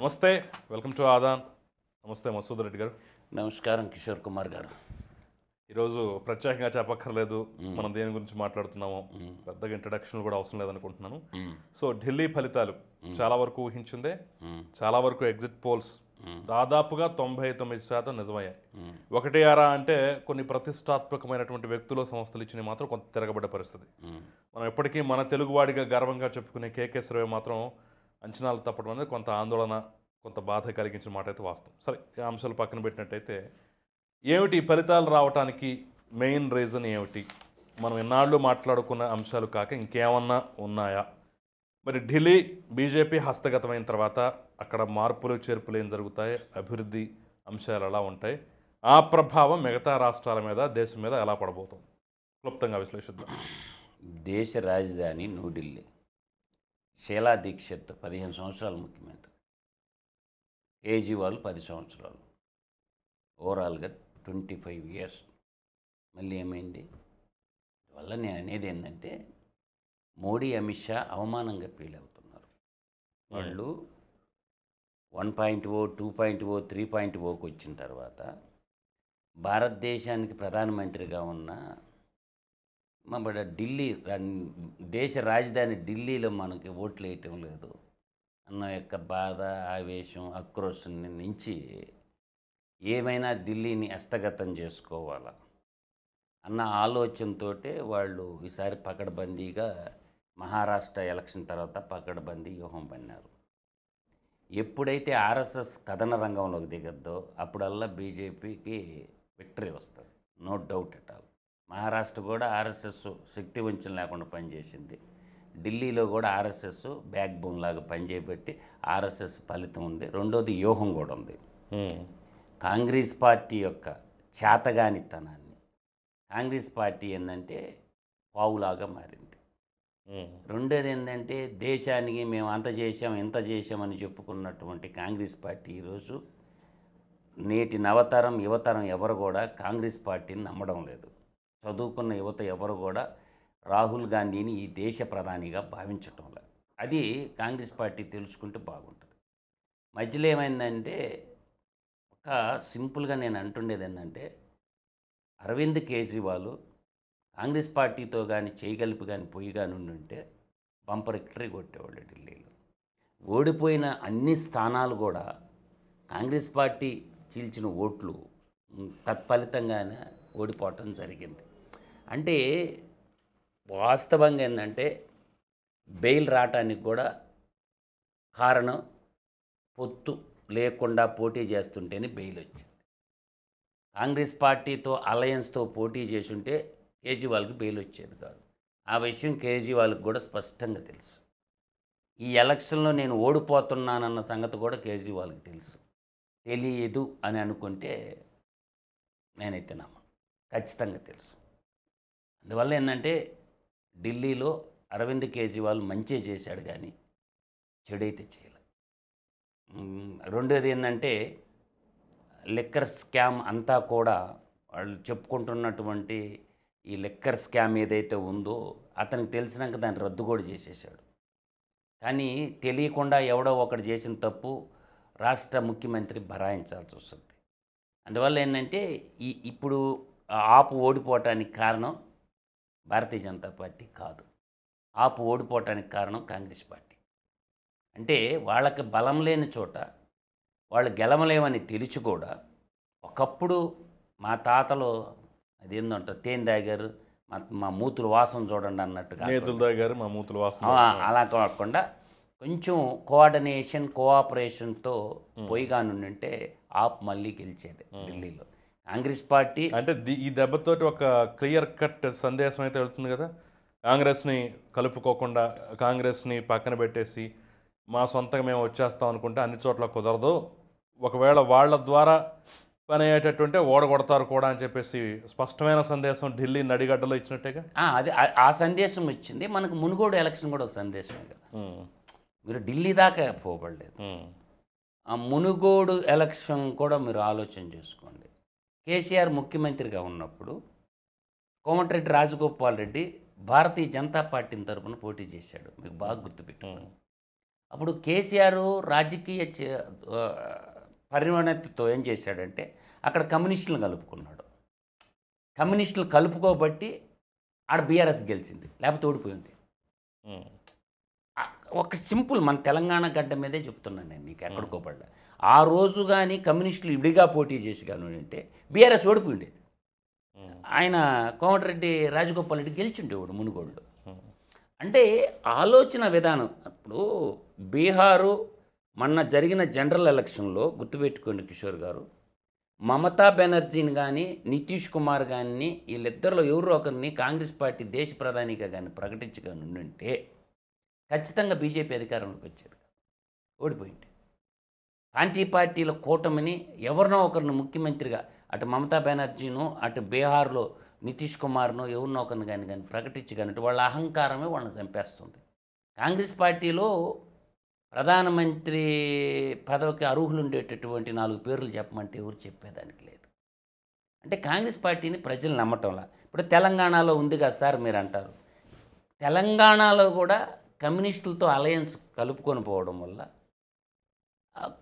నమస్తే. Welcome to ఆదాన్. నమస్తే మసూద్ రెడ్డి గారు. నమస్కారం కిషోర్ కుమార్ గారు. ఈరోజు ప్రత్యేకంగా చెప్పక్కర్లేదు మనం దేని గురించి మాట్లాడుతున్నామో, పెద్దగా ఇంట్రడక్షన్ కూడా అవసరం లేదనుకుంటున్నాను. సో ఢిల్లీ ఫలితాలు చాలా వరకు ఊహించిందే, చాలా వరకు ఎగ్జిట్ పోల్స్ దాదాపుగా 99% నిజమయ్యాయి. ఒకటి అరా అంటే కొన్ని ప్రతిష్టాత్మకమైనటువంటి వ్యక్తులు సంస్థలు ఇచ్చినవి మాత్రం కొంత తిరగబడ్డ పరిస్థితి. మనం ఎప్పటికీ మన తెలుగువాడిగా గర్వంగా చెప్పుకునే కేకే సర్వే మాత్రం అంచనాలు తప్పడం అనేది కొంత ఆందోళన, కొంత బాధ కలిగించిన మాట అయితే వాస్తవం. సరే, ఈ అంశాలు పక్కన పెట్టినట్టయితే ఏమిటి ఫలితాలు రావడానికి మెయిన్ రీజన్ ఏమిటి? మనం ఎన్నాళ్ళు మాట్లాడుకున్న అంశాలు కాక ఇంకేమన్నా ఉన్నాయా? మరి ఢిల్లీ బీజేపీ హస్తగతమైన తర్వాత అక్కడ మార్పులు చేర్పులు ఏం జరుగుతాయి, అభివృద్ధి అంశాలు ఎలా ఉంటాయి, ఆ ప్రభావం మిగతా రాష్ట్రాల మీద, దేశం మీద ఎలా పడబోతుంది? క్లుప్తంగా విశ్లేషిద్దాం. దేశ రాజధాని న్యూఢిల్లీ. షీలా దీక్షిత్ 15 సంవత్సరాలు ముఖ్యమంత్రి, కేజ్రీవాల్ 10 సంవత్సరాలు, ఓవరాల్గా 25 ఇయర్స్. మళ్ళీ ఏమైంది? వల్ల నేను అనేది ఏంటంటే మోడీ, అమిత్ షా అవమానంగా ఫీల్ అవుతున్నారు. వాళ్ళు 1.0, 2.0, 3.0కి వచ్చిన తర్వాత భారతదేశానికి ప్రధానమంత్రిగా ఉన్న మన ఢిల్లీ దేశ రాజధాని ఢిల్లీలో మనకి ఓట్లు వేయటం లేదు అన్న యొక్క బాధ, ఆవేశం, ఆక్రోశం నుంచి ఏమైనా ఢిల్లీని హస్తగతం చేసుకోవాలా అన్న ఆలోచనతో వాళ్ళు ఈసారి పకడ్బందీగా మహారాష్ట్ర ఎలక్షన్ తర్వాత పకడ్బందీ వ్యూహం పన్నారు. ఎప్పుడైతే ఆర్ఎస్ఎస్ కథన రంగంలోకి దిగద్దో అప్పుడల్లా బీజేపీకి విక్టరీ వస్తుంది, no doubt at all. Maharashtra కూడా ఆర్ఎస్ఎస్ శక్తి వంచన లేకుండా పనిచేసింది. ఢిల్లీలో కూడా ఆర్ఎస్ఎస్ బ్యాక్ బోన్ లాగా పనిచేయబట్టి ఆర్ఎస్ఎస్ ఫలితం ఉంది. రెండోది వ్యూహం కూడా ఉంది. కాంగ్రెస్ పార్టీ యొక్క చేతగానితనాన్ని, కాంగ్రెస్ పార్టీ ఏంటంటే పావులాగా మారింది. రెండోది ఏంటంటే దేశానికి మేము అంత చేసాం ఇంత చేసామని చెప్పుకున్నటువంటి కాంగ్రెస్ పార్టీ ఈరోజు నేటి నవతరం యువతరం ఎవరు కూడా కాంగ్రెస్ పార్టీని నమ్మడం లేదు. చదువుకున్న యువత ఎవరు కూడా రాహుల్ గాంధీని ఈ దేశ ప్రధానిగా భావించటం లేదు. అది కాంగ్రెస్ పార్టీ తెలుసుకుంటే బాగుంటుంది. మధ్యలో ఏమైందంటే ఒక సింపుల్గా నేను అంటుండేది ఏంటంటే అరవింద్ కేజ్రీవాల్ కాంగ్రెస్ పార్టీతో కానీ చేయగలిపి కానీ పోయి కానీ ఉంటే బంపర్ విక్టరీ కొట్టేవాళ్ళు ఢిల్లీలో. ఓడిపోయిన అన్ని స్థానాలు కూడా కాంగ్రెస్ పార్టీ చీల్చిన ఓట్లు తత్ఫలితంగానే ఓడిపోవటం జరిగింది. అంటే వాస్తవంగా ఏంటంటే బెయిల్ రావటానికి కూడా కారణం పొత్తు లేకుండా పోటీ చేస్తుంటేనే బెయిల్ వచ్చింది. కాంగ్రెస్ పార్టీతో అలయన్స్తో పోటీ చేసుంటే కేజ్రీవాల్కి బెయిల్ వచ్చేది కాదు. ఆ విషయం కేజ్రీవాల్కి కూడా స్పష్టంగా తెలుసు. ఈ ఎలక్షన్లో నేను ఓడిపోతున్నానన్న సంగతి కూడా కేజ్రీవాల్కి తెలుసు. తెలియదు అని అనుకుంటే నేనైతే నమ్మను, ఖచ్చితంగా తెలుసు. అందువల్ల ఏంటంటే ఢిల్లీలో అరవింద్ కేజ్రీవాల్ మంచి చేశాడు కానీ చెడైతే చేయలేదు. రెండోది ఏంటంటే లిక్కర్ స్కామ్ అంతా కూడా వాళ్ళు చెప్పుకుంటున్నటువంటి ఈ లిక్కర్ స్కామ్ ఏదైతే ఉందో అతనికి తెలిసినాక దాన్ని రద్దు కూడా చేసేసాడు. కానీ తెలియకుండా ఎవడో ఒకటి చేసిన తప్పు రాష్ట్ర ముఖ్యమంత్రి భరాయించాల్సి వస్తుంది. అందువల్ల ఏంటంటే ఇప్పుడు ఆపు ఓడిపోవటానికి కారణం భారతీయ జనతా పార్టీ కాదు, ఆపు ఓడిపోవటానికి కారణం కాంగ్రెస్ పార్టీ. అంటే వాళ్ళకి బలం లేని చోట వాళ్ళు గెలవలేమని తెలిసి కూడా ఒకప్పుడు మా తాతలు అదేందంట తేనె తాగారు, మా మూతులు వాసన చూడండి అన్నట్టుగా అలా కాకుండా కొంచెం కోఆర్డినేషన్, కోఆపరేషన్తో పోయిగానుంటే ఆప్ మళ్ళీ గెలిచేది ఢిల్లీలో. కాంగ్రెస్ పార్టీ అంటే ఈ దెబ్బతోటి ఒక క్లియర్ కట్ సందేశం అయితే వెళ్తుంది కదా, కాంగ్రెస్ని కలుపుకోకుండా కాంగ్రెస్ని పక్కన పెట్టేసి మా సొంతంగా మేము వచ్చేస్తాం అనుకుంటే అన్ని చోట్ల కుదరదు, ఒకవేళ వాళ్ళ ద్వారా పని అయ్యేటట్టుంటే ఓడగొడతారు కూడా అని చెప్పేసి స్పష్టమైన సందేశం ఢిల్లీ నడిగడ్డలో ఇచ్చినట్టేగా. అది ఆ సందేశం వచ్చింది. మనకు మునుగోడు ఎలక్షన్ కూడా ఒక సందేశమే కదా. మీరు ఢిల్లీ దాకా పోబడలేదు. ఆ మునుగోడు ఎలక్షన్ కూడా మీరు ఆలోచన చేసుకోండి. కేసీఆర్ ముఖ్యమంత్రిగా ఉన్నప్పుడు కోమటిరెడ్డి రాజగోపాల్ రెడ్డి భారతీయ జనతా పార్టీ తరఫున పోటీ చేశాడు, మీకు బాగా గుర్తుపెట్టుకోండి. అప్పుడు కేసీఆర్ రాజకీయ పరిణతితో ఏం చేశాడంటే అక్కడ కమ్యూనిస్టులను కలుపుకున్నాడు. కమ్యూనిస్టులు కలుపుకోబట్టి ఆడ బీఆర్ఎస్ గెలిచింది, లేకపోతే ఓడిపోయింది. ఒక సింపుల్ మన తెలంగాణ గడ్డ మీదే చెప్తున్నాను నేను, నీకు ఎక్కడికోపడ్డా. ఆ రోజు కానీ కమ్యూనిస్టులు విడిగా పోటీ చేసి కానీ అంటే బీఆర్ఎస్ ఓడిపోయిండేది. ఆయన కోమటిరెడ్డి రాజగోపాల్ రెడ్డి గెలిచిండేవాడు మునుగోళ్ళు. అంటే ఆలోచన విధానం. ఇప్పుడు బీహారు మొన్న జరిగిన జనరల్ ఎలక్షన్లో గుర్తుపెట్టుకోండి కిషోర్ గారు, మమతా బెనర్జీని కానీ నితీష్ కుమార్ కానీ వీళ్ళిద్దరిలో ఎవరో ఒకరిని కాంగ్రెస్ పార్టీ దేశ ప్రధానిగా కానీ ప్రకటించగానే ఉంటే ఖచ్చితంగా బీజేపీ అధికారంలోకి వచ్చేది, ఓడిపోయింది. పార్టీల కూటమిని ఎవరినో ఒకరిని ముఖ్యమంత్రిగా, అటు మమతా బెనర్జీను అటు బీహార్లో నితీష్ కుమార్ను ఎవరినో ఒకరిని కానీ ప్రకటించగానంటే వాళ్ళ అహంకారమే వాళ్ళని చంపేస్తుంది. కాంగ్రెస్ పార్టీలో ప్రధానమంత్రి పదవికి అర్హులు ఉండేటటువంటి 4 పేర్లు చెప్పమంటే ఎవరు చెప్పేదానికి లేదు. అంటే కాంగ్రెస్ పార్టీని ప్రజలు నమ్మటంలా. ఇప్పుడు తెలంగాణలో ఉంది కదా సార్ మీరు అంటారు, తెలంగాణలో కూడా కమ్యూనిస్టులతో అలయన్స్ కలుపుకొని పోవడం వల్ల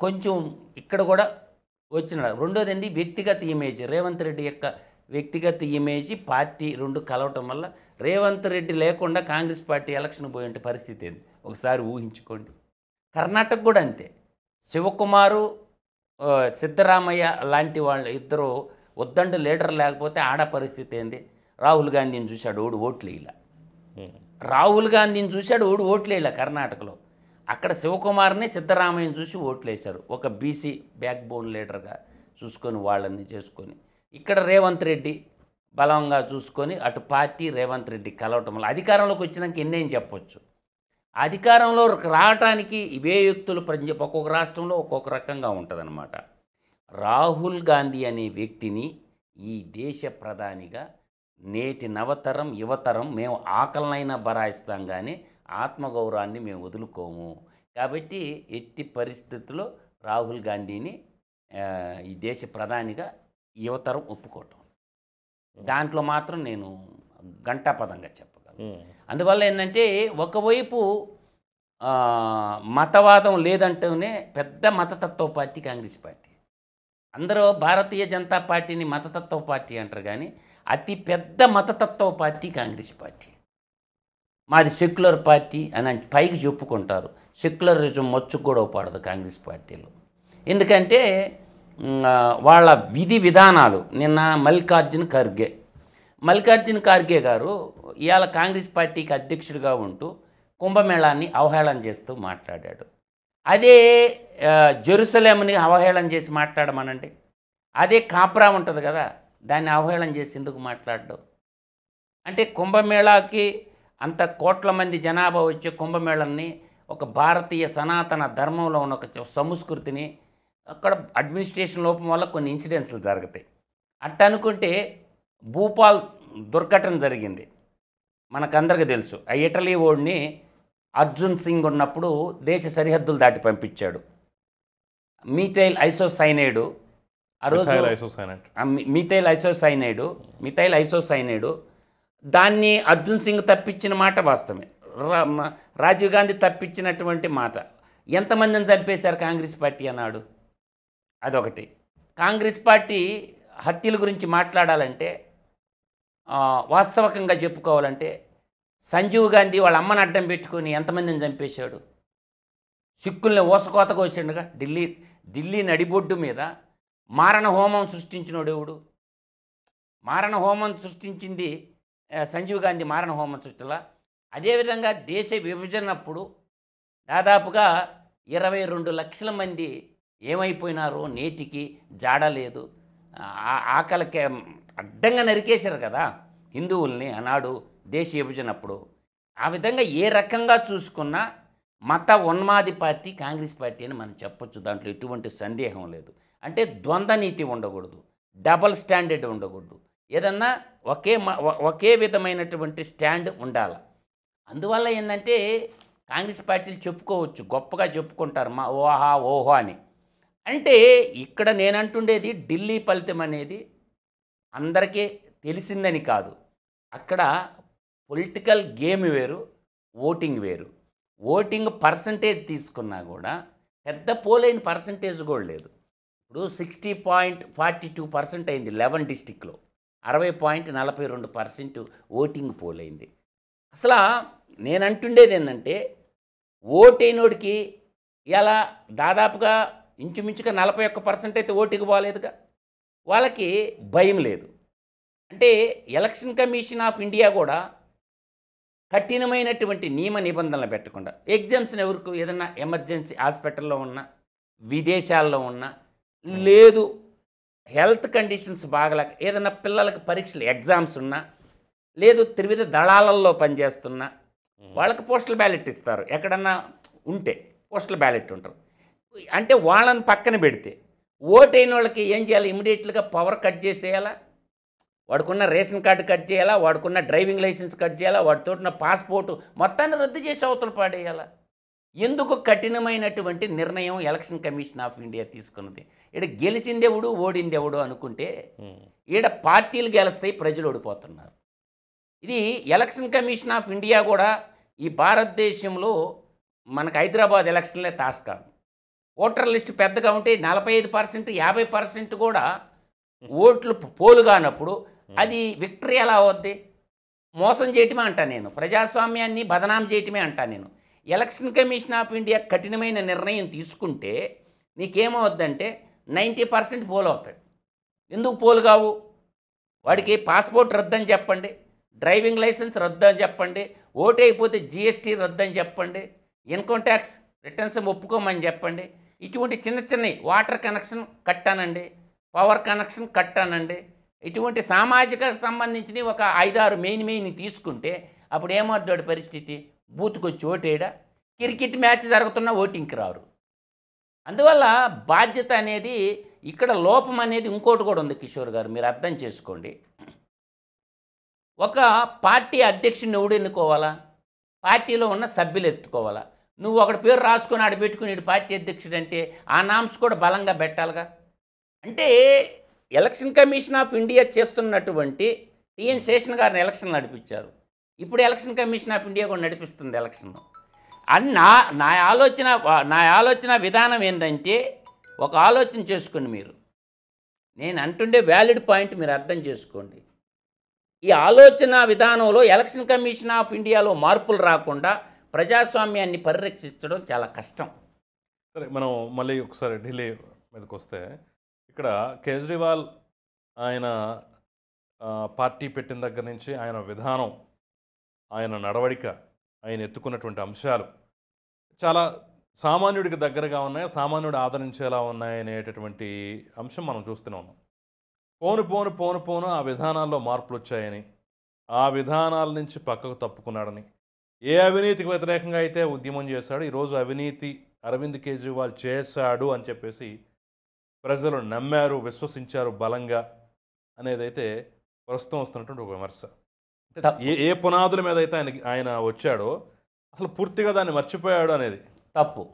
కొంచెం ఇక్కడ కూడా వచ్చిన. రెండోదండి వ్యక్తిగత ఇమేజ్, రేవంత్ రెడ్డి యొక్క వ్యక్తిగత ఇమేజ్ పార్టీ రెండు కలవటం వల్ల రేవంత్ రెడ్డి లేకుండా కాంగ్రెస్ పార్టీ ఎలక్షన్ పోయేంటి పరిస్థితి ఏంది ఒకసారి ఊహించుకోండి. కర్ణాటక కూడా అంతే, శివకుమారు సిద్ధరామయ్య లాంటి వాళ్ళు ఇద్దరు ఉద్దండు లీడర్ లేకపోతే ఆడ పరిస్థితి ఏంది. రాహుల్ గాంధీని చూశాడు ఓట్లు ఇలా, రాహుల్ గాంధీని చూశాడు ఓట్లు ఇలా కర్ణాటకలో. అక్కడ శివకుమార్ని సిద్ధరామయ్యని చూసి ఓట్లు వేశారు, ఒక బీసీ బ్యాక్ బోన్ లీడర్గా చూసుకొని వాళ్ళని చేసుకొని. ఇక్కడ రేవంత్ రెడ్డి బలంగా చూసుకొని అటు పార్టీ రేవంత్ రెడ్డి కలవటం వల్ల అధికారంలోకి వచ్చినాక ఎన్నేం చెప్పొచ్చు. అధికారంలో రావటానికి ఇవే యుక్తులు ఒక్కొక్క రాష్ట్రంలో ఒక్కొక్క రకంగా ఉంటుందన్నమాట. రాహుల్ గాంధీ అనే వ్యక్తిని ఈ దేశ ప్రధానిగా నేటి నవతరం యువతరం మేము ఆకలనైనా బరాయిస్తాం కానీ ఆత్మగౌరవాన్ని మేము వదులుకోము. కాబట్టి ఎట్టి పరిస్థితుల్లో రాహుల్ గాంధీని ఈ దేశ ప్రధానిగా యువతరం ఒప్పుకోవటం, దాంట్లో మాత్రం నేను ఘంటాపదంగా చెప్పగలను. అందువల్ల ఏంటంటే ఒకవైపు మతవాదం లేదంటూనే పెద్ద మతతత్వ పార్టీ కాంగ్రెస్ పార్టీ. అందరూ భారతీయ జనతా పార్టీని మతతత్వ పార్టీ అంటారు కానీ అతి పెద్ద మతతత్వ పార్టీ కాంగ్రెస్ పార్టీ. మాది సెక్యులర్ పార్టీ అని పైకి చెప్పుకుంటారు, సెక్యులరిజం మచ్చుకు కూడా పడదు కాంగ్రెస్ పార్టీలో. ఎందుకంటే వాళ్ళ విధి విధానాలు. నిన్న మల్లికార్జున ఖర్గే గారు ఇవాళ కాంగ్రెస్ పార్టీకి అధ్యక్షుడిగా ఉంటూ కుంభమేళాన్ని అవహేళన చేస్తూ మాట్లాడాడు. అదే జెరూసలేంని అవహేళన చేసి మాట్లాడమనండి, అదే కాప్రా ఉంటుంది కదా దాన్ని అవహేళన చేసి ఎందుకు మాట్లాడడం. అంటే కుంభమేళాకి అంత కోట్ల మంది జనాభా వచ్చే కుంభమేళాన్ని ఒక భారతీయ సనాతన ధర్మంలో ఉన్న ఒక సంస్కృతిని అక్కడ అడ్మినిస్ట్రేషన్ లోపం వల్ల కొన్ని ఇన్సిడెంట్స్లు జరుగుతాయి. అట్ట అనుకుంటే భూపాల్ దుర్ఘటన జరిగింది మనకందరికీ తెలుసు. ఆ ఇటలీ ఓడిని అర్జున్ సింగ్ ఉన్నప్పుడు దేశ సరిహద్దులు దాటి పంపించాడు. మీథైల్ ఐసోసైనైడ్ ఆ రోజు మిథైల్ ఐసోసైనైడ్ దాన్ని అర్జున్ సింగ్ తప్పించిన మాట వాస్తవమే, రాజీవ్ గాంధీ తప్పించినటువంటి మాట. ఎంతమందిని చంపేశారు కాంగ్రెస్ పార్టీ అన్నాడు. అదొకటి. కాంగ్రెస్ పార్టీ హత్యల గురించి మాట్లాడాలంటే వాస్తవకంగా చెప్పుకోవాలంటే సంజీవ్ గాంధీ వాళ్ళ అమ్మని అడ్డం పెట్టుకొని ఎంతమందిని చంపేశాడు. సిక్కుల్ని ఓసకోత కోసాడుగా. ఢిల్లీ నడిబొడ్డు మీద మారణ హోమం సృష్టించినోడు ఎవడు? మారణ హోమం సృష్టించింది సంజీవ్ గాంధీ మారణ హోమం సృష్టిలా. అదేవిధంగా దేశ విభజనప్పుడు దాదాపుగా 22 లక్షల మంది ఏమైపోయినారో నేటికి జాడలేదు. ఆకలికే అడ్డంగా నరికేశారు కదా హిందువుల్ని ఆనాడు దేశ విభజనప్పుడు. ఆ విధంగా ఏ రకంగా చూసుకున్నా మత ఉన్మాది పార్టీ కాంగ్రెస్ పార్టీ అని మనం చెప్పొచ్చు, దాంట్లో ఎటువంటి సందేహం లేదు. అంటే ద్వంద్వ నీతి ఉండకూడదు, డబల్ స్టాండర్డ్ ఉండకూడదు, ఏదన్నా ఒకే విధమైనటువంటి స్టాండ్ ఉండాలి. అందువల్ల ఏంటంటే కాంగ్రెస్ పార్టీలు చెప్పుకోవచ్చు, గొప్పగా చెప్పుకుంటారు మా ఓహో అని. అంటే ఇక్కడ నేనంటుండేది ఢిల్లీ ఫలితం అనేది అందరికీ తెలిసిందని కాదు. అక్కడ పొలిటికల్ గేమ్ వేరు, ఓటింగ్ వేరు. ఓటింగ్ పర్సంటేజ్ తీసుకున్నా కూడా పెద్ద పోలైన పర్సంటేజ్ కూడా లేదు. ఇప్పుడు 60.42% అయింది 11 డిస్టిక్లో, 60.42% ఓటింగ్ పోలైంది. అసలు నేను అంటుండేది ఏంటంటే, ఓటైనోడికి ఇలా దాదాపుగా ఇంచుమించుగా 41% అయితే ఓటుకు పోలేదుగా, వాళ్ళకి భయం లేదు. అంటే ఎలక్షన్ కమిషన్ ఆఫ్ ఇండియా కూడా కఠినమైనటువంటి నియమ నిబంధనలు పెట్టకుండా, ఎగ్జామ్స్ని ఎవరికి ఏదన్నా ఎమర్జెన్సీ హాస్పిటల్లో ఉన్నా, విదేశాల్లో ఉన్నా, లేదు హెల్త్ కండిషన్స్ బాగలేక ఏదన్నా పిల్లలకి పరీక్షలు ఎగ్జామ్స్ ఉన్నా, లేదు త్రివిధ దళాలలో పనిచేస్తున్నా వాళ్ళకి పోస్టల్ బ్యాలెట్ ఇస్తారు. ఎక్కడన్నా ఉంటే పోస్టల్ బ్యాలెట్ ఉంటారు. అంటే వాళ్ళని పక్కన పెడితే ఓటైన వాళ్ళకి ఏం చేయాలి? ఇమీడియట్గా పవర్ కట్ చేసేయాలా, వాడుకున్న రేషన్ కార్డు కట్ చేయాలా, వాడుకున్న డ్రైవింగ్ లైసెన్స్ కట్ చేయాలా, వాడితో ఉన్న పాస్పోర్టు మొత్తాన్ని రద్దు చేసి అవతల పాడేయాలా? ఎందుకు కఠినమైనటువంటి నిర్ణయం ఎలక్షన్ కమిషన్ ఆఫ్ ఇండియా తీసుకున్నది? ఈడ గెలిచిందెవడు ఓడిందెవడు అనుకుంటే ఈడ పార్టీలు గెలుస్తాయి, ప్రజలు ఓడిపోతున్నారు. ఇది ఎలక్షన్ కమిషన్ ఆఫ్ ఇండియా కూడా ఈ భారతదేశంలో మనకు హైదరాబాద్ ఎలక్షన్లే తాస్కాడు. ఓటర్ లిస్టు పెద్దగా ఉంటే 45%, 50% కూడా ఓట్లు పోలు కానప్పుడు అది విక్టరీ ఎలా అవుద్ది? మోసం చేయటమే అంటా నేను, ప్రజాస్వామ్యాన్ని బదనాం చేయటమే అంటా నేను. ఎలక్షన్ కమిషన్ ఆఫ్ ఇండియా కఠినమైన నిర్ణయం తీసుకుంటే నీకేమవుద్దంటే 90% పోలు అవుతాయి. ఎందుకు పోలు కావు? వాడికి పాస్పోర్ట్ రద్దని చెప్పండి, డ్రైవింగ్ లైసెన్స్ రద్దు అని చెప్పండి, ఓటు అయిపోతే జిఎస్టీ రద్దు అని చెప్పండి, ఇన్కమ్ ట్యాక్స్ రిటర్న్స్ ఒప్పుకోమని చెప్పండి. ఇటువంటి చిన్న చిన్నవి వాటర్ కనెక్షన్ కట్టానండి, పవర్ కనెక్షన్ కట్టానండి, ఇటువంటి సామాజిక సంబంధించినవి ఒక 5-6 మెయిన్ తీసుకుంటే అప్పుడు ఏమవుతాడు పరిస్థితి? బూత్కి వచ్చి ఓటేయడా? క్రికెట్ మ్యాచ్ జరుగుతున్న ఓటింగ్కి రారు. అందువల్ల బాధ్యత అనేది ఇక్కడ లోపం అనేది ఇంకోటి కూడా ఉంది కిషోర్ గారు, మీరు అర్థం చేసుకోండి. ఒక పార్టీ అధ్యక్షుడిని ఎవడు ఎన్నుకోవాలా? పార్టీలో ఉన్న సభ్యులు ఎత్తుకోవాలా? నువ్వు ఒకటి పేరు రాసుకొని ఆడ పెట్టుకుని ఇటు పార్టీ అధ్యక్షుడు అంటే ఆ నామ్స్ కూడా బలంగా పెట్టాలిగా. అంటే ఎలక్షన్ కమిషన్ ఆఫ్ ఇండియా చేస్తున్నటువంటి టిఎన్ శేషన్ గారిని ఎలక్షన్ నడిపించారు, ఇప్పుడు ఎలక్షన్ కమిషన్ ఆఫ్ ఇండియా కూడా నడిపిస్తుంది ఎలక్షన్. అని నా ఆలోచన విధానం ఏంటంటే, ఒక ఆలోచన చేసుకోండి మీరు, నేను అంటుండే వ్యాలిడ్ పాయింట్ మీరు అర్థం చేసుకోండి. ఈ ఆలోచన విధానంలో ఎలక్షన్ కమిషన్ ఆఫ్ ఇండియాలో మార్పులు రాకుండా ప్రజాస్వామ్యాన్ని పరిరక్షించడం చాలా కష్టం. సరే, మనం మళ్ళీ ఒకసారి ఢిల్లీ మీదకి వస్తే, ఇక్కడ కేజ్రీవాల్ ఆయన పార్టీ పెట్టిన దగ్గర నుంచి ఆయన విధానం, ఆయన నడవడిక, ఆయన ఎత్తుకున్నటువంటి అంశాలు చాలా సామాన్యుడికి దగ్గరగా ఉన్నాయి, సామాన్యుడు ఆదరించేలా ఉన్నాయి అనేటటువంటి అంశం మనం చూస్తూనే ఉన్నాం. పోను ఆ విధానాల్లో మార్పులు వచ్చాయని, ఆ విధానాల నుంచి పక్కకు తప్పుకున్నాడని, ఏ అవినీతికి వ్యతిరేకంగా అయితే ఉద్యమం చేశాడు, ఈరోజు అవినీతి అరవింద్ కేజ్రీవాల్ చేశాడు అని చెప్పేసి ప్రజలు నమ్మారు, విశ్వసించారు బలంగా అనేదైతే ప్రస్తుతం వస్తున్నటువంటి ఒక విమర్శ. ఏ పునాదుల మీద అయితే ఆయన వచ్చాడో అసలు పూర్తిగా దాన్ని మర్చిపోయాడు అనేది తప్పు.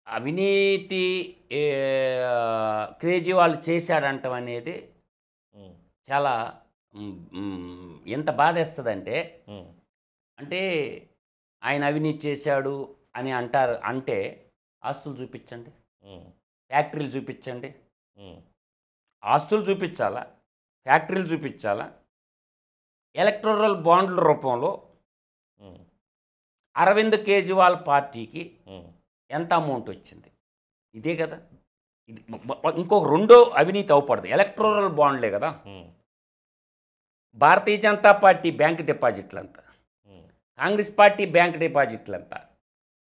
అవినీతి కేజ్రీవాల్ చేశాడంటం అనేది చాలా ఎంత బాధేస్తుందంటే, అంటే ఆయన అవినీతి చేశాడు అని అంటారు. అంటే ఆస్తులు చూపించండి, ఫ్యాక్టరీలు చూపించండి, ఆస్తులు చూపించాలా, ఫ్యాక్టరీలు చూపించాలా, ఎలక్టోరల్ బాండ్ల రూపంలో అరవింద్ కేజ్రీవాల్ పార్టీకి ఎంత అమౌంట్ వచ్చింది, ఇదే కదా. ఇది ఇంకొక రెండో అవినీతి అవపడదు, ఎలక్టోరల్ బాండ్లే కదా. భారతీయ జనతా పార్టీ బ్యాంక్ డిపాజిట్లంతా, కాంగ్రెస్ పార్టీ బ్యాంక్ డిపాజిట్లంతా,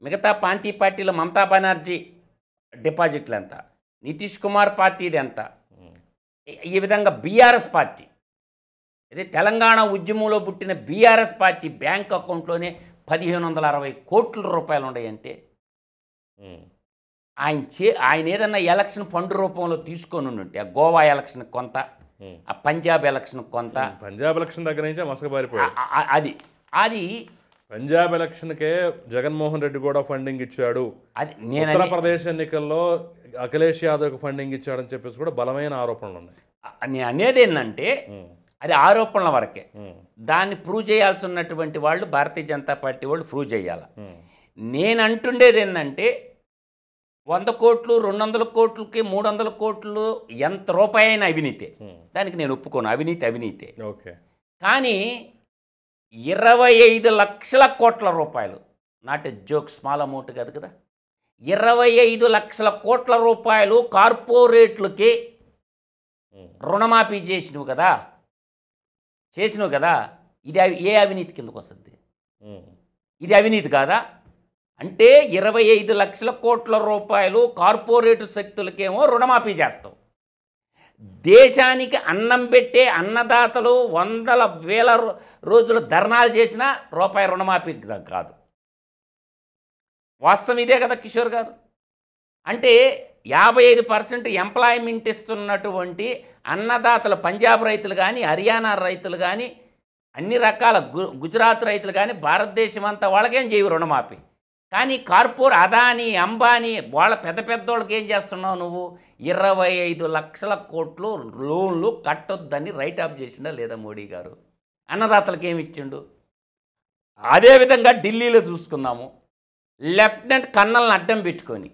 మిగతా ప్రాంతీయ పార్టీలో మమతా బెనర్జీ డిపాజిట్లంతా, నితీష్ కుమార్ పార్టీది ఎంత, ఈ విధంగా బీఆర్ఎస్ పార్టీ, ఇది తెలంగాణ ఉద్యమంలో పుట్టిన బీఆర్ఎస్ పార్టీ బ్యాంక్ అకౌంట్లోనే 1560 కోట్ల రూపాయలు ఉన్నాయంటే, ఆయన ఏదన్నా ఎలక్షన్ ఫండ్ రూపంలో తీసుకొని ఉంటే, ఆ గోవా ఎలక్షన్ కొంత, ఆ పంజాబ్ ఎలక్షన్ కొంత, పంజాబ్ ఎలక్షన్ దగ్గర నుంచే మసకబారిపోయాడు. అది పంజాబ్ ఎలక్షన్కే జగన్మోహన్ రెడ్డి కూడా ఫండింగ్ ఇచ్చాడు, అది నేను ఉత్తరప్రదేశ్ ఎన్నికల్లో అఖిలేష్ యాదవ్కి ఫండింగ్ ఇచ్చాడని చెప్పేసి కూడా బలమైన ఆరోపణలు ఉన్నాయి. నేను అనేది ఏంటంటే, అది ఆరోపణల వరకే, దాన్ని ప్రూవ్ చేయాల్సి ఉన్నటువంటి వాళ్ళు భారతీయ జనతా పార్టీ వాళ్ళు ప్రూవ్ చేయాలి. నేను అంటుండేది ఏంటంటే 100 కోట్లు 200 కోట్లకి 300 కోట్లు ఎంత రూపాయి అయినా అవినీతే. దానికి నేను ఒప్పుకోను, అవినీతే. ఓకే. కానీ 25 లక్షల కోట్ల రూపాయలు, not a joke, small amount కాదు కదా, 25 లక్షల కోట్ల రూపాయలు కార్పొరేట్లకి రుణమాఫీ చేసినవు కదా. ఇది ఏ అవినీతి కిందకు వస్తుంది? ఇది అవినీతి కాదా? అంటే 25 లక్షల కోట్ల రూపాయలు కార్పొరేట్ శక్తులకేమో రుణమాఫీ చేస్తావు. దేశానికి అన్నం పెట్టే అన్నదాతలు వందల వేల రోజులు ధర్నాలు చేసినా రూపాయి రుణమాఫీ కాదు. వాస్తవం ఇదే కదా కిషోర్ గారు. అంటే 55% ఎంప్లాయ్మెంట్ ఇస్తున్నటువంటి అన్నదాతలు, పంజాబ్ రైతులు కానీ, హర్యానా రైతులు కానీ, అన్ని రకాల గుజరాత్ రైతులు కానీ, భారతదేశం అంతా వాళ్ళకేం చేయవు రుణమాఫీ. కానీ అదానీ, అంబానీ వాళ్ళ పెద్దోళ్ళకి ఏం చేస్తున్నావు నువ్వు? 25 లక్షల కోట్లు లోన్లు కట్టొద్దని రైట్ ఆఫ్ చేసిండా లేదా మోడీ గారు? అన్నదాతలకు ఏమి ఇచ్చిండు? అదేవిధంగా ఢిల్లీలో చూసుకుందాము. లెఫ్టినెంట్ కన్నల్ని అడ్డం పెట్టుకొని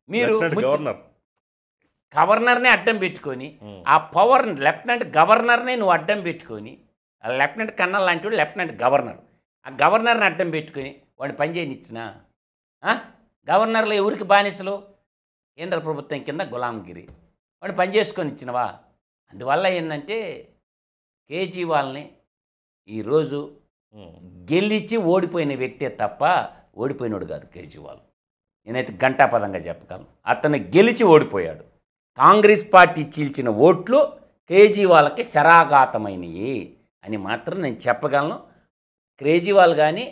మీరు గవర్నర్నే అడ్డం పెట్టుకొని, ఆ పవర్ లెఫ్టినెంట్ గవర్నర్నే నువ్వు అడ్డం పెట్టుకొని, లెఫ్టినెంట్ కన్నల్ లాంటి వాడు లెఫ్టినెంట్ గవర్నర్, ఆ గవర్నర్ని అడ్డం పెట్టుకొని వాడిని పని చేయనిచ్చినా? గవర్నర్లు ఎవరికి బానిసలు? కేంద్ర ప్రభుత్వం కింద గులాంగిరి. వాడిని పని చేసుకొని ఇచ్చినవా? అందువల్ల ఏంటంటే కేజ్రీవాల్ని ఈరోజు గెలిచి ఓడిపోయిన వ్యక్తే తప్ప ఓడిపోయినోడు కాదు కేజ్రీవాల్. నేనైతే ఘంటాపదంగా చెప్పగలను, అతను గెలిచి ఓడిపోయాడు. కాంగ్రెస్ పార్టీ చీల్చిన ఓట్లు కేజ్రీవాల్కి శరాఘాతమైనవి అని మాత్రం నేను చెప్పగలను. కేజ్రీవాల్ కానీ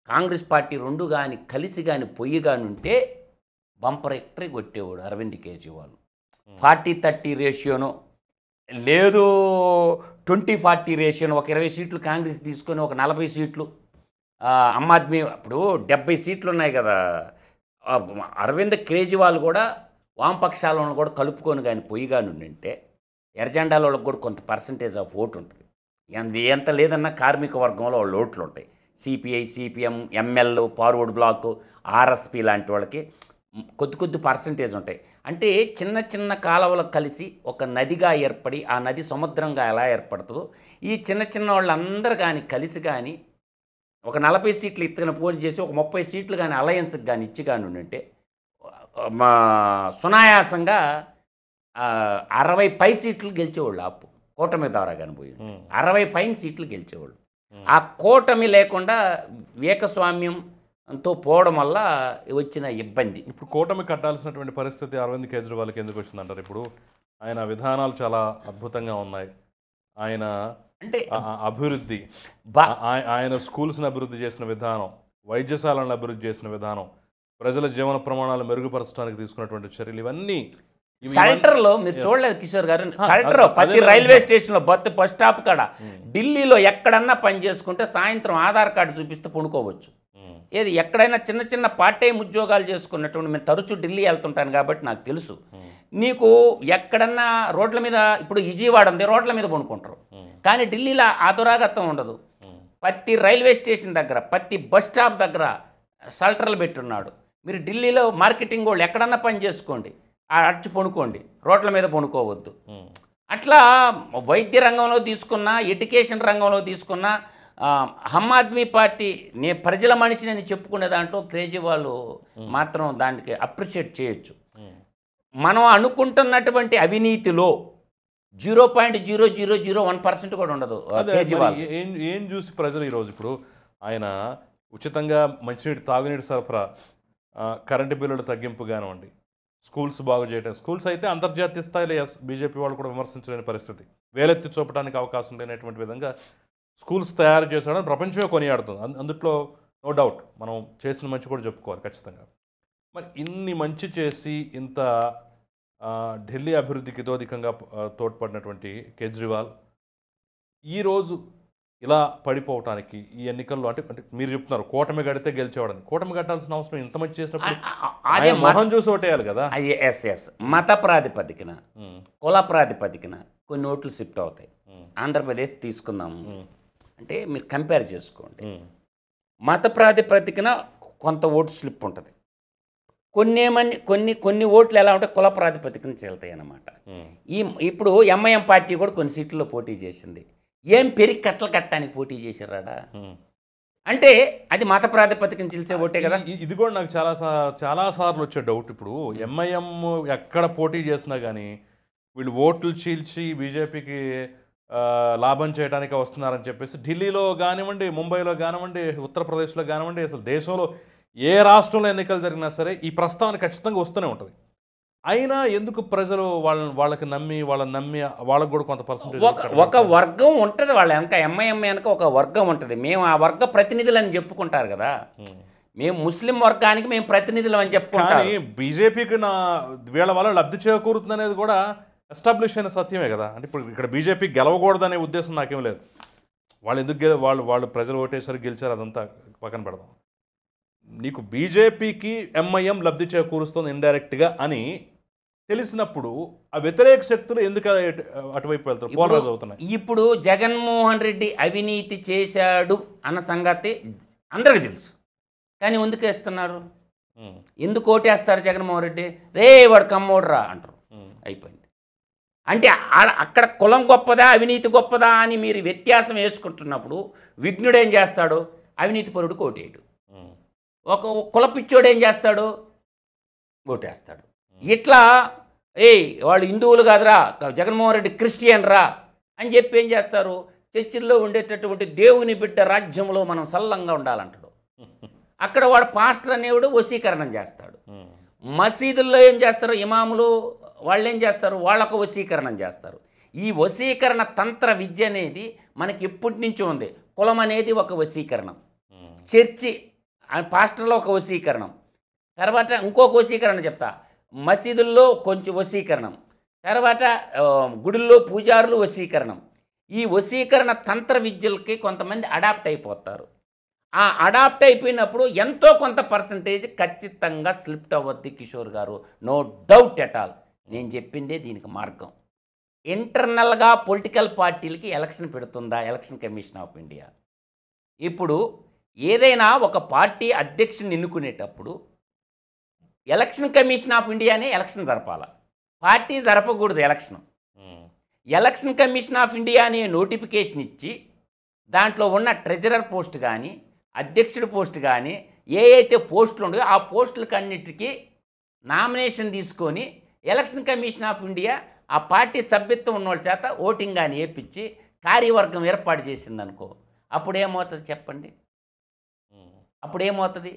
కాంగ్రెస్ పార్టీ రెండు కానీ కలిసి కానీ పొయ్యి కానీ ఉంటే బంపర్ ఎక్టరీ కొట్టేవాడు అరవింద్ కేజ్రీవాల్. 40-30 రేషియోను లేదు, 20-40 రేషియోను, ఒక 20 సీట్లు కాంగ్రెస్ తీసుకొని ఒక 40 సీట్లు ఆమ్ ఆద్మీ, ఇప్పుడు 70 సీట్లు ఉన్నాయి కదా. అరవింద్ కేజ్రీవాల్ కూడా వామపక్షాలను కూడా కలుపుకొని కానీ పొయ్యి కానీ ఉండింటే ఎర్రజెండాల వాళ్ళకి కూడా కొంత పర్సంటేజ్ ఆఫ్ ఓటు ఉంటుంది. ఎంత లేదన్నా కార్మిక వర్గంలో వాళ్ళ ఓట్లు ఉంటాయి. CPI, CPM, ML, Forward Bloc, RSP లాంటి వాళ్ళకి కొద్ది పర్సంటేజ్ ఉంటాయి. అంటే చిన్న కాలువలకు కలిసి ఒక నదిగా ఏర్పడి, ఆ నది సముద్రంగా ఎలా ఏర్పడుతుందో ఈ చిన్న వాళ్ళందరూ కానీ కలిసి కానీ ఒక 40 సీట్లు ఇత్తన పోటీ చేసి ఒక 30 సీట్లు కానీ అలయన్స్కి కానీ ఇచ్చి కానీ ఉంటే మా సునాయాసంగా 60 పై సీట్లు గెలిచేవాళ్ళు. ఆపు కూటమి ద్వారా కనిపోయి 60 పైన సీట్లు గెలిచేవాళ్ళు. ఆ కూటమి లేకుండా ఏకస్వామ్యంతో పోవడం వల్ల వచ్చిన ఇబ్బంది. ఇప్పుడు కూటమి కట్టాల్సినటువంటి పరిస్థితి అరవింద్ కేజ్రీవాల్కి ఎందుకు వచ్చిందంటారు? ఇప్పుడు ఆయన విధానాలు చాలా అద్భుతంగా ఉన్నాయి. ఆయన అంటే అభివృద్ధి, ఆయన స్కూల్స్ని అభివృద్ధి చేసిన విధానం, వైద్యశాలను అభివృద్ధి చేసిన విధానం, ప్రజల జీవన ప్రమాణాలు మెరుగుపరచడానికి తీసుకున్నటువంటి చర్యలు, ఇవన్నీ షెల్టర్లో మీరు చూడలేదు కిషోర్ గారు. షెల్టర్ ప్రతి రైల్వే స్టేషన్లో, బస్ స్టాప్ కాడ, ఢిల్లీలో ఎక్కడన్నా పని చేసుకుంటే సాయంత్రం ఆధార్ కార్డు చూపిస్తే పొనుకోవచ్చు. ఏది ఎక్కడైనా చిన్న పార్ట్ టైం ఉద్యోగాలు చేసుకున్నటువంటి, నేను తరచూ ఢిల్లీ వెళ్తుంటాను కాబట్టి నాకు తెలుసు. నీకు ఎక్కడన్నా రోడ్ల మీద, ఇప్పుడు విజయవాడ ఉంది, రోడ్ల మీద కొనుక్కుంటారు. కానీ ఢిల్లీలో ఆ దురాగతం ఉండదు. ప్రతి రైల్వే స్టేషన్ దగ్గర, ప్రతి బస్ స్టాప్ దగ్గర షెల్టర్లు పెట్టున్నాడు. మీరు ఢిల్లీలో మార్కెటింగ్ వాళ్ళు ఎక్కడన్నా పని చేసుకోండి, అడ్చి పొనుకోండి, రోడ్ల మీద పొనుకోవద్దు. అట్లా వైద్య రంగంలో తీసుకున్నా, ఎడ్యుకేషన్ రంగంలో తీసుకున్నా, ఆమ్ ఆద్మీ పార్టీ ప్రజల మనిషిని అని చెప్పుకునే దాంట్లో కేజ్రీవాల్ మాత్రం దానికి అప్రిషియేట్ చేయొచ్చు. మనం అనుకుంటున్నటువంటి అవినీతిలో 0.0001% కూడా ఉండదు కేజ్రీవాల్. ఏం చూసి ప్రజలు ఈరోజు ఇప్పుడు ఆయన ఉచితంగా మంచినీటి, తాగునీటి సరఫరా, కరెంటు బిల్లుల తగ్గింపు కానివ్వండి, స్కూల్స్ బాగు చేయడం, స్కూల్స్ అయితే అంతర్జాతీయ స్థాయిలో బీజేపీ వాళ్ళు కూడా విమర్శించలేని పరిస్థితి, వేలెత్తి చూపడానికి అవకాశం లేనటువంటి విధంగా స్కూల్స్ తయారు చేశాడని ప్రపంచమే కొనియాడుతుంది. అందుట్లో నో డౌట్ మనం చేసిన మంచి కూడా చెప్పుకోవాలి ఖచ్చితంగా. మరి ఇన్ని మంచి చేసి ఇంత ఢిల్లీ అభివృద్ధికి ఇతోధికంగా తోడ్పడినటువంటి కేజ్రీవాల్ ఈరోజు ఇలా పడిపోవటానికి ఈ ఎన్నికల్లో, అంటే మీరు చెప్తున్నారు కూటమి గడితే గెలిచేవాడని, కూటమి కట్టాల్సిన అవసరం ఇంత మంచి చేసినప్పుడు అదే మొహం చూసి ఓటేయాలి కదా. ఎస్ మత ప్రాతిపదికన, కుల ప్రాతిపదికన కొన్ని ఓట్లు షిఫ్ట్ అవుతాయి. ఆంధ్రప్రదేశ్ తీసుకుందాము అంటే మీరు కంపేర్ చేసుకోండి. మత ప్రాతిపదికన కొంత ఓటు స్లిప్ ఉంటుంది. కొన్ని ఓట్లు ఎలా ఉంటాయి, కుల ప్రాతిపదికన చెల్తాయి అన్నమాట. ఇప్పుడు ఎంఐఎం పార్టీ కూడా కొన్ని సీట్లలో పోటీ చేసింది. ఏం పెరిగి కట్టడానికి పోటీ చేశారాడా? అంటే అది మత ప్రాతిపదికన చిలిచే ఓటే కదా. ఇది కూడా నాకు చాలా సార్లు వచ్చే డౌట్. ఇప్పుడు ఎంఐఎం ఎక్కడ పోటీ చేసినా కానీ వీళ్ళు ఓట్లు చీల్చి బీజేపీకి లాభం చేయడానికి వస్తున్నారని చెప్పేసి ఢిల్లీలో కానివ్వండి, ముంబైలో కానివ్వండి, ఉత్తరప్రదేశ్లో కానివ్వండి, అసలు దేశంలో ఏ రాష్ట్రంలో ఎన్నికలు జరిగినా సరే ఈ ప్రస్తావన ఖచ్చితంగా వస్తూనే ఉంటుంది. అయినా ఎందుకు ప్రజలు వాళ్ళకి నమ్మి వాళ్ళకు కూడా కొంత పర్సెంటేజ్ ఒక వర్గం ఉంటుంది వాళ్ళ వెనక, ఎంఐఎం వెనక ఒక వర్గం ఉంటుంది. మేము ఆ వర్గ ప్రతినిధులు అని చెప్పుకుంటారు కదా, మేము ముస్లిం వర్గానికి మేము ప్రతినిధులు అని చెప్పుకుంటాం. కానీ బీజేపీకి వీళ్ళ వల్ల లబ్ధి చేకూరుతుంది అనేది కూడా ఎస్టాబ్లిష్ అయిన సత్యమే కదా. అంటే ఇప్పుడు ఇక్కడ బీజేపీ గెలవకూడదనే ఉద్దేశం నాకేం లేదు. వాళ్ళు ఎందుకు వాళ్ళు ప్రజలు ఓటేసరి గెలిచారు అదంతా పక్కన పెడదాం. నీకు బీజేపీకి ఎంఐఎం లబ్ధి చేకూరుస్తుంది ఇండైరెక్ట్గా అని తెలిసినప్పుడు ఆ వ్యతిరేక శక్తులు ఎందుకు అటువైపు వెళ్తారు, పోలరైజ్ అవుతున్నాయి. ఇప్పుడు జగన్మోహన్ రెడ్డి అవినీతి చేశాడు అన్న సంగతి అందరికీ తెలుసు, కానీ ఎందుకు వేస్తున్నారు? ఎందుకు ఓటేస్తారు జగన్మోహన్ రెడ్డి? రే వాడు కమ్మోడురా అంటారు, అయిపోయింది. అంటే అక్కడ కులం గొప్పదా అవినీతి గొప్పదా అని మీరు వ్యత్యాసం వేసుకుంటున్నప్పుడు విఘ్నుడు ఏం చేస్తాడు? అవినీతి పరుడు ఓటేయడు. ఒక కులపిచ్చోడు ఏం చేస్తాడు? ఓటేస్తాడు. ఇట్లా వాళ్ళు హిందువులు కాదురా, జగన్మోహన్ రెడ్డి క్రిస్టియన్ రా అని చెప్పి ఏం చేస్తారు? చర్చిల్లో ఉండేటటువంటి దేవుని బిడ్డ రాజ్యంలో మనం సల్లంగా ఉండాలంటాడు. అక్కడ వాడు పాస్టర్ అనేవాడు వశీకరణం చేస్తాడు. మసీదుల్లో ఏం చేస్తారు? ఇమాములు వాళ్ళు ఏం చేస్తారు? వాళ్ళకు వశీకరణం చేస్తారు. ఈ వశీకరణ తంత్ర విద్య అనేది మనకి ఎప్పటి నుంచో ఉంది. కులం అనేది ఒక వశీకరణం, చర్చి పాస్టర్లో ఒక వశీకరణం, తర్వాత ఇంకొక వశీకరణ చెప్తా, మసీదుల్లో కొంచెం వశీకరణం, తర్వాత గుడిల్లో పూజారులు వశీకరణం. ఈ వశీకరణ తంత్ర విద్యలకి కొంతమంది అడాప్ట్ అయిపోతారు. ఆ అడాప్ట్ అయిపోయినప్పుడు ఎంతో కొంత పర్సంటేజ్ ఖచ్చితంగా స్లిప్ట్ అవ్వద్ది కిషోర్ గారు, నో డౌట్ ఎట్ ఆల్. నేను చెప్పిందే దీనికి మార్గం. ఇంటర్నల్గా పొలిటికల్ పార్టీలకి ఎలక్షన్ పెడుతుందా ఎలక్షన్ కమిషన్ ఆఫ్ ఇండియా? ఇప్పుడు ఏదైనా ఒక పార్టీ అధ్యక్షుని ఎన్నుకునేటప్పుడు ఎలక్షన్ కమిషన్ ఆఫ్ ఇండియానే ఎలక్షన్ జరపాలి, పార్టీ జరపకూడదు election. Election commission of India అనే నోటిఫికేషన్ ఇచ్చి దాంట్లో ఉన్న ట్రెజరర్ పోస్ట్ కానీ అధ్యక్షుడి పోస్ట్ కానీ ఏ అయితే పోస్టులు ఉన్నాయో ఆ పోస్టులకి అన్నిటికీ నామినేషన్ తీసుకొని ఎలక్షన్ కమిషన్ ఆఫ్ ఇండియా ఆ పార్టీ సభ్యత్వం ఉన్న వాళ్ళ చేత ఓటింగ్ కానీ వేయించి కార్యవర్గం ఏర్పాటు చేసిందనుకో, అప్పుడేమవుతుంది చెప్పండి? అప్పుడేమవుతుంది?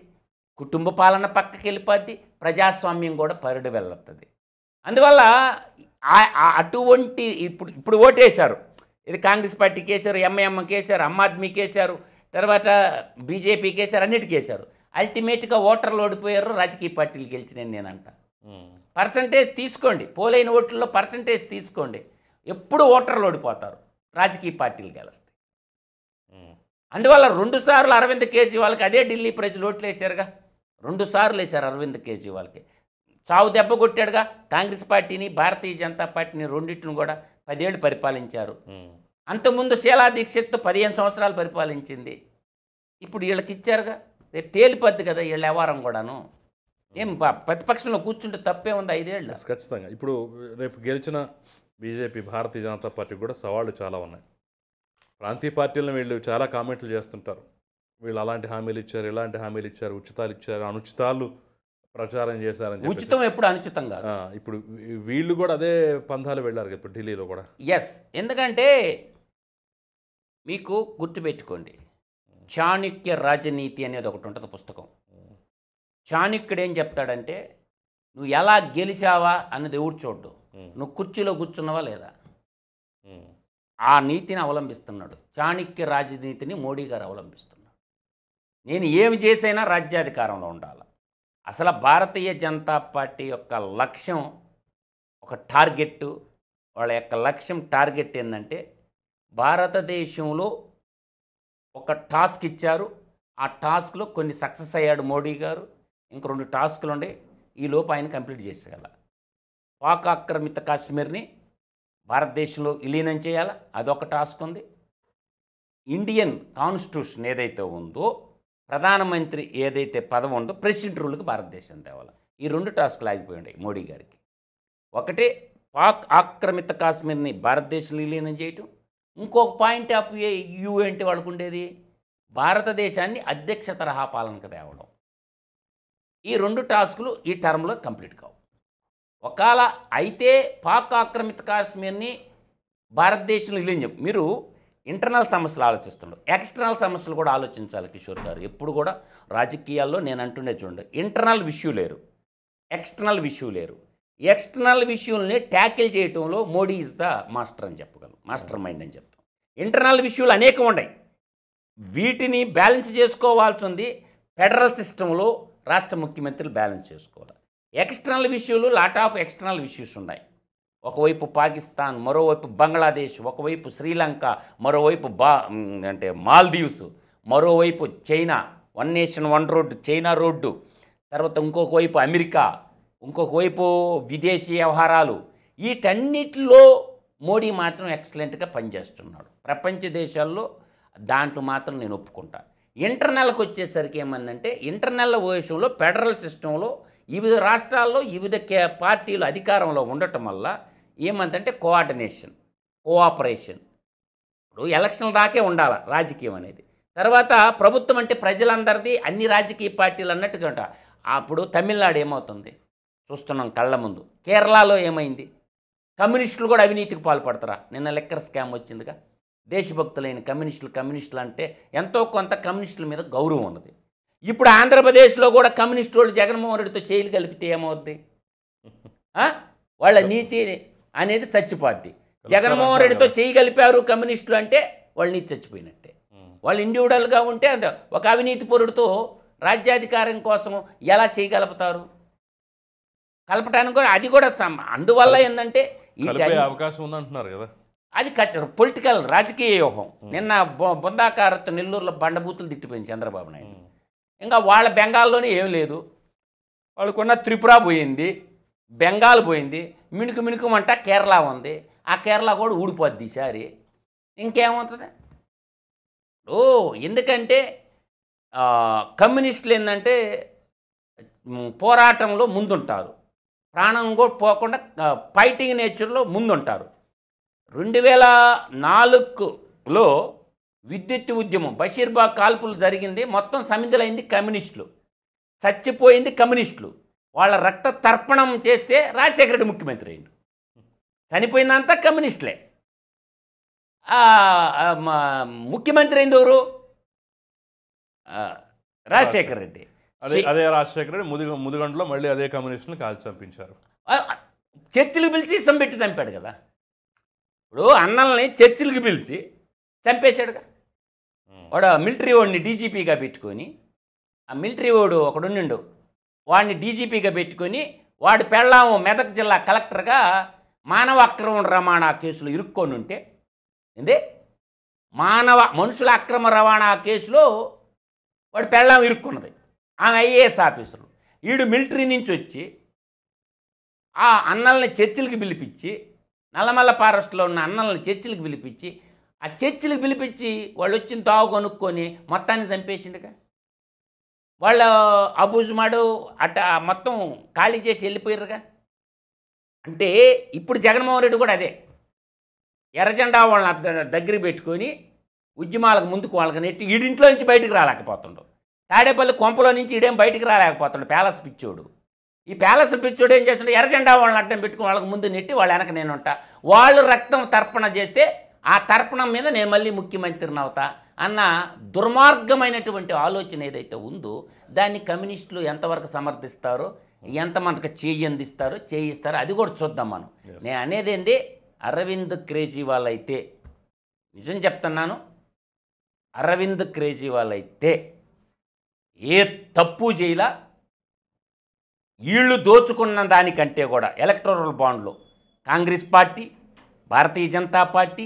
కుటుంబ పాలన పక్కకి వెళ్ళిపోద్ది, ప్రజాస్వామ్యం కూడా పరిడి వెళ్ళొస్తుంది. అందువల్ల అటువంటి ఇప్పుడు ఓటేశారు, ఇది కాంగ్రెస్ పార్టీకి వేశారు, ఎంఐఎంకి వేశారు, ఆమ్ ఆద్మీకి వేశారు, తర్వాత బీజేపీకి వేశారు, అన్నిటికీ వేశారు. అల్టిమేట్గా ఓటర్లు ఓడిపోయారు, రాజకీయ పార్టీలు గెలిచినాయి నేనంట. పర్సంటేజ్ తీసుకోండి, పోలైన ఓట్లలో పర్సంటేజ్ తీసుకోండి, ఎప్పుడు ఓటర్లు ఓడిపోతారు, రాజకీయ పార్టీలు గెలుస్తాయి. అందువల్ల 2 సార్లు అరవింద్ కేజ్రీవాల్కి అదే ఢిల్లీ ప్రజలు ఓట్లు వేశారుగా, 2 సార్లు వేశారు అరవింద్ కేజ్రీవాల్కి. చావు దెబ్బ కొట్టాడుగా కాంగ్రెస్ పార్టీని, భారతీయ జనతా పార్టీని, రెండింటిని కూడా 10 ఏళ్ళు పరిపాలించారు. అంతకుముందు షీలా దీక్షిత్ 15 సంవత్సరాలు పరిపాలించింది. ఇప్పుడు వీళ్ళకి ఇచ్చారుగా, రేపు తేలిపోద్ది కదా వీళ్ళ వ్యవహారం కూడాను. ఏం ప్రతిపక్షంలో కూర్చుంటే తప్పే ఉంది 5 ఏళ్ళు. ఖచ్చితంగా ఇప్పుడు రేపు గెలిచిన బీజేపీ, భారతీయ జనతా పార్టీకి కూడా సవాళ్ళు చాలా ఉన్నాయి. ప్రాంతీయ పార్టీలను వీళ్ళు చాలా కామెంట్లు చేస్తుంటారు, వీళ్ళు అలాంటి హామీలు ఇచ్చారు, ఇలాంటి హామీలు ఇచ్చారు, ఉచితాలు ఇచ్చారు, అనుచితాలు ప్రచారం చేశారని. ఉచితం ఎప్పుడు అనుచితం కాదు. ఇప్పుడు వీళ్ళు కూడా అదే పంథాలు వెళ్ళారు ఇప్పుడు ఢిల్లీలో కూడా. ఎస్, ఎందుకంటే మీకు గుర్తుపెట్టుకోండి, చాణక్య రాజనీతి అనేది ఒకటి ఉంటుంది పుస్తకం. చాణక్యుడు ఏం చెప్తాడంటే, నువ్వు ఎలా గెలిచావా అన్నది ఎవరు చూడ్డు, నువ్వు కుర్చీలో కూర్చున్నావా లేదా, ఆ నీతిని అవలంబిస్తున్నాడు. చాణక్య రాజనీతిని మోడీ గారు అవలంబిస్తున్నాడు. నేను ఏమి చేసైనా రాజ్యాధికారంలో ఉండాలి. అసలు భారతీయ జనతా పార్టీ యొక్క లక్ష్యం ఒక టార్గెట్, వాళ్ళ యొక్క లక్ష్యం టార్గెట్ ఏంటంటే, భారతదేశంలో ఒక టాస్క్ ఇచ్చారు, ఆ టాస్క్లో కొన్ని సక్సెస్ అయ్యాడు మోడీ గారు, ఇంక 2 టాస్కులు ఉండే, ఈ లోపు ఆయన కంప్లీట్ చేసేయాల. పాక్ ఆక్రమిత కాశ్మీర్ని భారతదేశంలో విలీనం చేయాలి, అదొక టాస్క్ ఉంది. ఇండియన్ కాన్స్టిట్యూషన్ ఏదైతే ఉందో, ప్రధానమంత్రి ఏదైతే పదవి ఉందో, ప్రెసిడెంట్ రూల్కి భారతదేశం తేవాలి. ఈ 2 టాస్క్లు ఆగిపోయి ఉన్నాయి మోడీ గారికి. ఒకటి పాక్ ఆక్రమిత కాశ్మీర్ని భారతదేశంలో విలీనం చేయటం. ఇంకొక పాయింట్ ఆఫ్ వ్యూ ఏంటి వాళ్ళకు ఉండేది, భారతదేశాన్ని అధ్యక్ష తరహా పాలనకు తేవడం. ఈ 2 టాస్కులు ఈ టర్మ్లో కంప్లీట్ కావు. ఒకవేళ అయితే పాక్ ఆక్రమిత కాశ్మీర్ని భారతదేశంలో విలీనం, మీరు ఇంటర్నల్ సమస్యలు ఆలోచిస్తుండవు, ఎక్స్టర్నల్ సమస్యలు కూడా ఆలోచించాలి కిషోర్ గారు. ఎప్పుడు కూడా రాజకీయాల్లో నేను అంటుండే చూడండి, ఇంటర్నల్ ఇష్యూ లేరు, ఎక్స్టర్నల్ ఇష్యూ లేరు. ఎక్స్టర్నల్ ఇష్యూల్ని ట్యాకిల్ చేయటంలో మోడీ ఈజ్ ద మాస్టర్ అని చెప్పగలం, మాస్టర్ మైండ్ అని చెప్తాం. ఇంటర్నల్ ఇష్యూలు అనేకం ఉన్నాయి, వీటిని బ్యాలెన్స్ చేసుకోవాల్సింది ఫెడరల్ సిస్టంలో రాష్ట్ర ముఖ్యమంత్రులు బ్యాలెన్స్ చేసుకోవాలి. ఎక్స్టర్నల్ ఇష్యూలు లాట్ ఆఫ్ ఎక్స్టర్నల్ ఇష్యూస్ ఉన్నాయి. ఒకవైపు పాకిస్తాన్, మరోవైపు బంగ్లాదేశ్, ఒకవైపు శ్రీలంక, మరోవైపు అంటే మాల్దీవ్స్, మరోవైపు China, 1 nation 1 road China road, తర్వాత ఇంకొక వైపు అమెరికా, ఇంకొక వైపు విదేశీ వ్యవహారాలు. వీటన్నిటిలో మోడీ మాత్రం ఎక్సలెంట్గా పనిచేస్తున్నాడు ప్రపంచ దేశాల్లో. దాంట్లో మాత్రం నేను ఒప్పుకుంటా. ఇంటర్నల్కి వచ్చేసరికి ఏమందంటే, ఇంటర్నల్ విషయంలో ఫెడరల్ సిస్టంలో వివిధ రాష్ట్రాల్లో వివిధ పార్టీలు అధికారంలో ఉండటం వల్ల ఏమందంటే కోఆర్డినేషన్, కోఆపరేషన్. ఇప్పుడు ఎలక్షన్ల దాకే ఉండాలి రాజకీయం అనేది. తర్వాత ప్రభుత్వం అంటే ప్రజలందరిది, అన్ని రాజకీయ పార్టీలు అన్నట్టుగా ఉంటా. అప్పుడు తమిళనాడు ఏమవుతుంది చూస్తున్నాం కళ్ళ ముందు. కేరళలో ఏమైంది, కమ్యూనిస్టులు కూడా అవినీతికి పాల్పడతారా? నిన్న లెక్కర్ స్కామ్ వచ్చిందిగా. దేశభక్తులైన కమ్యూనిస్టులు అంటే ఎంతో కొంత కమ్యూనిస్టుల మీద గౌరవం ఉన్నది. ఇప్పుడు ఆంధ్రప్రదేశ్లో కూడా కమ్యూనిస్టు వాళ్ళు జగన్మోహన్ రెడ్డితో చేయలు కలిపితే ఏమవుద్ది, వాళ్ళ నీతి అనేది చచ్చిపోద్ది. జగన్మోహన్ రెడ్డితో చేయి కలిపారు కమ్యూనిస్టులు అంటే వాళ్ళ నీతి చచ్చిపోయినట్టే. వాళ్ళు ఇండివిడువల్గా ఉంటే అంటే ఒక అవినీతి పరుడితో రాజ్యాధికారం కోసం ఎలా చేయగలుగుతారు? కలపటానికి కూడా అది కూడా అందువల్ల ఏంటంటే అవకాశం ఉందంటున్నారు కదా, అది పొలిటికల్ రాజకీయ వ్యూహం. నిన్న బొందాకారతో నెల్లూరులో బండబూతులు తిట్టిపోయింది చంద్రబాబు నాయుడు. ఇంకా వాళ్ళ బెంగాల్లోనే ఏం లేదు, వాళ్ళకున్న త్రిపుర పోయింది, బెంగాల్ పోయింది, మిణుకుమంట కేరళ ఉంది. ఆ కేరళ కూడా ఊడిపోద్ది ఈసారి. ఇంకేమవుతుంది? ఎందుకంటే కమ్యూనిస్టులు ఏంటంటే పోరాటంలో ముందుంటారు, ప్రాణం కూడా పోకుండా ఫైటింగ్ నేచర్లో ముందుంటారు. 2004లో విద్యుత్ ఉద్యమం, బషీర్బాగ్ కాల్పులు జరిగింది, మొత్తం సమిధులైంది కమ్యూనిస్టులు, చచ్చిపోయింది కమ్యూనిస్టులు. వాళ్ళ రక్త తర్పణం చేస్తే రాజశేఖర రెడ్డి ముఖ్యమంత్రి అయింది. చనిపోయిందంతా కమ్యూనిస్టులే. ముఖ్యమంత్రి అయింది ఎవరు? రాజశేఖర రెడ్డి. అదే రాజశేఖర రెడ్డి ముదిగంటలో మళ్ళీ అదే కమ్యూనిస్టులను కాల్చి చంపించారు. చర్చిలు పిలిచి ఇసం పెట్టి చంపాడు కదా. ఇప్పుడు అన్నల్ని చర్చిలకు పిలిచి చంపేశాడుగా. వాడు మిలిటరీ వాడిని డీజీపీగా పెట్టుకొని, ఆ మిలిటరీ వాడు ఒకడుండు, వాడిని డీజీపీగా పెట్టుకొని, వాడి పెళ్ళాము మెదక్ జిల్లా కలెక్టర్గా మానవ అక్రమ రవాణా కేసులో ఇరుక్కొని ఉంటే, ఏంది మనుషుల అక్రమ రవాణా కేసులో వాడు పెళ్ళాం ఇరుక్కున్నది. ఆమె ఐఏఎస్ ఆఫీసరు. వీడు మిలిటరీ నుంచి వచ్చి ఆ అన్నల్ని చర్చిలకు పిలిపించి, నల్లమల్ల ఫారెస్ట్లో ఉన్న అన్నల్ని చర్చిలకు పిలిపించి, ఆ చర్చిలకు పిలిపించి వాళ్ళు వచ్చిన తావు కొనుక్కొని మొత్తాన్ని చంపేసిండుగా. వాళ్ళు అబూజుమాడు అట్ట మొత్తం ఖాళీ చేసి వెళ్ళిపోయారుగా. అంటే ఇప్పుడు జగన్మోహన్ రెడ్డి కూడా అదే ఎర్రజెండా వాళ్ళని దగ్గర పెట్టుకొని ఉద్యమాలకు ముందుకు వాళ్ళకి నెట్టి ఈడింట్లో నుంచి బయటికి రాలేకపోతుండు. తాడేపల్లి కొంపలో నుంచి ఈడేం బయటికి రాలేకపోతుండు ప్యాలెస్ పిచ్చోడు. ఈ ప్యాలెస్ పిచ్చోడు ఏం చేస్తుండే, ఎర్రజెండా వాళ్ళని అడ్డం పెట్టుకుని వాళ్ళకి ముందు నెట్టి వాళ్ళ వెనక నేను ఉంటా, వాళ్ళు రక్తం తర్పణ చేస్తే ఆ తర్పణం మీద నేను మళ్ళీ ముఖ్యమంత్రిని అవుతా అన్న దుర్మార్గమైనటువంటి ఆలోచన ఏదైతే ఉందో దాన్ని కమ్యూనిస్టులు ఎంతవరకు సమర్థిస్తారో, ఎంతమందికి చేయిస్తారో అది కూడా చూద్దాం మనం. నేను అనేది ఏంది, అరవింద్ కేజ్రీవాల్ అయితే, నిజం చెప్తున్నాను, అరవింద్ కేజ్రీవాల్ అయితే ఏ తప్పు చేయలా. వీళ్ళు దోచుకున్న దానికంటే కూడా ఎలక్టోరల్ బాండ్లో కాంగ్రెస్ పార్టీ, భారతీయ జనతా పార్టీ,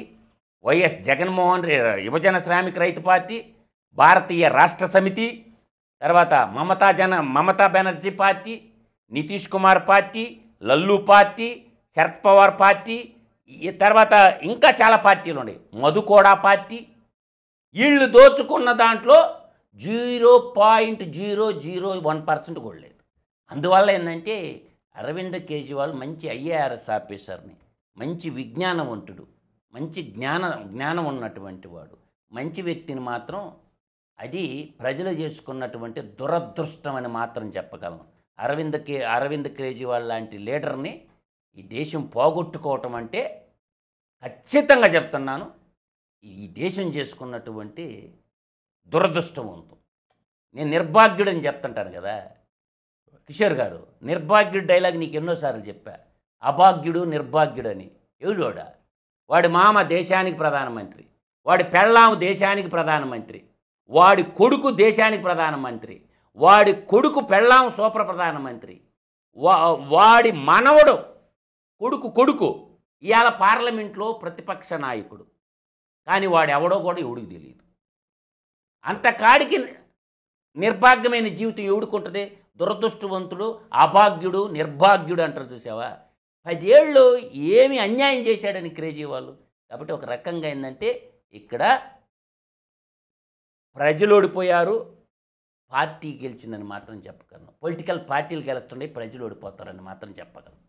వైఎస్ జగన్మోహన్ యువజన శ్రామిక రైతు పార్టీ, భారతీయ రాష్ట్ర సమితి, తర్వాత Mamata Banerjee party, Nitish Kumar party, Lallu party, Sharad Pawar party, తర్వాత ఇంకా చాలా పార్టీలు ఉన్నాయి, మధుకోడా పార్టీ, వీళ్ళు దోచుకున్న దాంట్లో 0.001% కూడా లేదు. అందువల్ల ఏంటంటే అరవింద్ కేజ్రీవాల్ మంచి ఐఏఆర్ఎస్ ఆఫీసర్ని, మంచి విజ్ఞానవంతుడు, మంచి జ్ఞానం ఉన్నటువంటి వాడు, మంచి వ్యక్తిని మాత్రం అది ప్రజలు చేసుకున్నటువంటి దురదృష్టం అని మాత్రం చెప్పగలను. అరవింద్ కేజ్రీవాల్ లాంటి లీడర్ని ఈ దేశం పోగొట్టుకోవటం అంటే ఖచ్చితంగా చెప్తున్నాను, ఈ దేశం చేసుకున్నటువంటి దురదృష్టవంతం. నేను నిర్భాగ్యుడని చెప్తుంటాను కదా కిషోర్ గారు, నిర్భాగ్యుడు డైలాగ్ నీకు ఎన్నోసార్లు చెప్పా. అభాగ్యుడు నిర్భాగ్యుడని. ఎవడోడా? వాడి మామ దేశానికి ప్రధానమంత్రి, వాడి పెళ్ళాము దేశానికి ప్రధానమంత్రి, వాడి కొడుకు దేశానికి ప్రధానమంత్రి, వాడి కొడుకు పెళ్ళాము సూపర్ ప్రధానమంత్రి, వాడి మనవడు కొడుకు ఇవాళ పార్లమెంట్లో ప్రతిపక్ష నాయకుడు. కానీ వాడు ఎవడో కూడా ఎవడికి తెలియదు. అంతకాడికి నిర్భాగ్యమైన జీవితం ఎవడుకుంటుంది? దురదృష్టవంతుడు, అభాగ్యుడు, నిర్భాగ్యుడు అంటారు చూసావా. 10 ఏళ్ళు ఏమి అన్యాయం చేశాడని కేజ్రీవాల్. కాబట్టి ఒక రకంగా ఏంటంటే ఇక్కడ ప్రజలు ఓడిపోయారు, పార్టీ గెలిచిందని మాత్రం చెప్పగలను. పొలిటికల్ పార్టీలు గెలుస్తుండే, ప్రజలు ఓడిపోతారని మాత్రం చెప్పగలను.